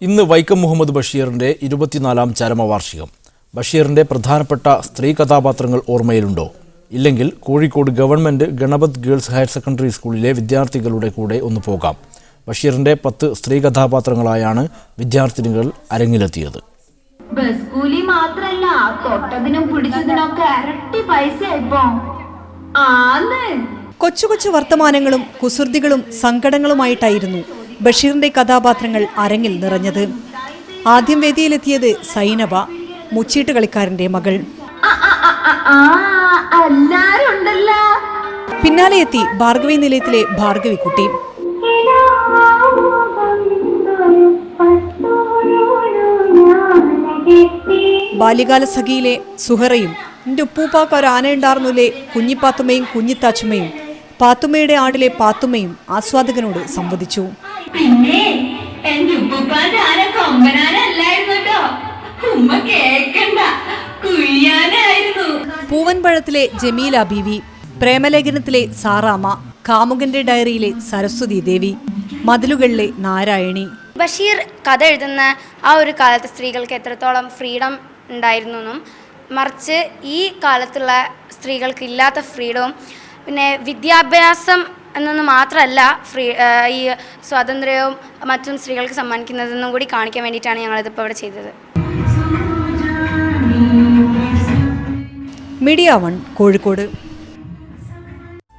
ഇന്ന് വൈക്കം മുഹമ്മദ് ബഷീറിന്റെ 24ാം ചരമവാർഷികം. ബഷീറിന്റെ പ്രധാനപ്പെട്ട സ്ത്രീ കഥാപാത്രങ്ങൾ ഓർമ്മയിലുണ്ടോ? ഇല്ലെങ്കിൽ Kozhikode government Ganapath girls higher secondary സ്കൂളിലെ വിദ്യാർത്ഥികളുടെ കൂടെ ഒന്ന് പോകാം. ബഷീറിന്റെ 10 സ്ത്രീ കഥാപാത്രങ്ങളായാണ് വിദ്യാർത്ഥിനികൾ അരങ്ങിലെത്തിയത്. കൊച്ചു കൊച്ചു വർത്തമാനങ്ങളും കുസൃതികളും സങ്കടങ്ങളുമായിട്ടായിരുന്നു ബഷീറിന്റെ കഥാപാത്രങ്ങൾ അരങ്ങിൽ നിറഞ്ഞത്. ആദ്യം വേദിയിലെത്തിയത് സൈനബ, മുച്ചീട്ട് കളിക്കാരന്റെ മകൾ. പിന്നാലെ എത്തി ഭാർഗവി നിലയത്തിലെ ഭാർഗവിക്കുട്ടി. ബാല്യകാല സഖിയിലെ സുഹറയും എന്റെ ഉപ്പൂപ്പാക്ക് ഒരു ആനയുണ്ടാർന്നില്ലേ കുഞ്ഞിപ്പാത്തുമ്മയും കുഞ്ഞിത്താച്ചുമ്മയും പാത്തുമ്മയുടെ ആടിലെ പാത്തുമ്മയും ആസ്വാദകനോട് സംവദിച്ചു. പിന്നെ എന്റെ ഉപ്പൂപ്പാന്റെ ആന കൊമ്പനാനല്ലായിരുന്നു, ഉമ്മ കേക്കണ്ട, കുയ്യാനായിരുന്നു. പൂവൻപഴത്തിലെ ജമീല ബീവി, പ്രേമലേഖനത്തിലെ സാറാമ്മ, കാമുകന്റെ ഡയറിയിലെ സരസ്വതി ദേവി, മതിലുകളിലെ നാരായണി. ബഷീർ കഥ എഴുതുന്ന ആ ഒരു കാലത്ത് സ്ത്രീകൾക്ക് എത്രത്തോളം ഫ്രീഡം ഉണ്ടായിരുന്നു എന്നും, മറിച്ച് ഈ കാലത്തുള്ള സ്ത്രീകൾക്ക് ഇല്ലാത്ത ഫ്രീഡവും, പിന്നെ വിദ്യാഭ്യാസം എന്നൊന്ന് മാത്രമല്ല ഈ സ്വാതന്ത്ര്യവും മറ്റും സ്ത്രീകൾക്ക് സമ്മാനിക്കുന്നതെന്നും കൂടി കാണിക്കാൻ വേണ്ടിയിട്ടാണ് ഞങ്ങളിതിപ്പോൾ ഇവിടെ ചെയ്തത്. മീഡിയ 1 കോഴിക്കോട്.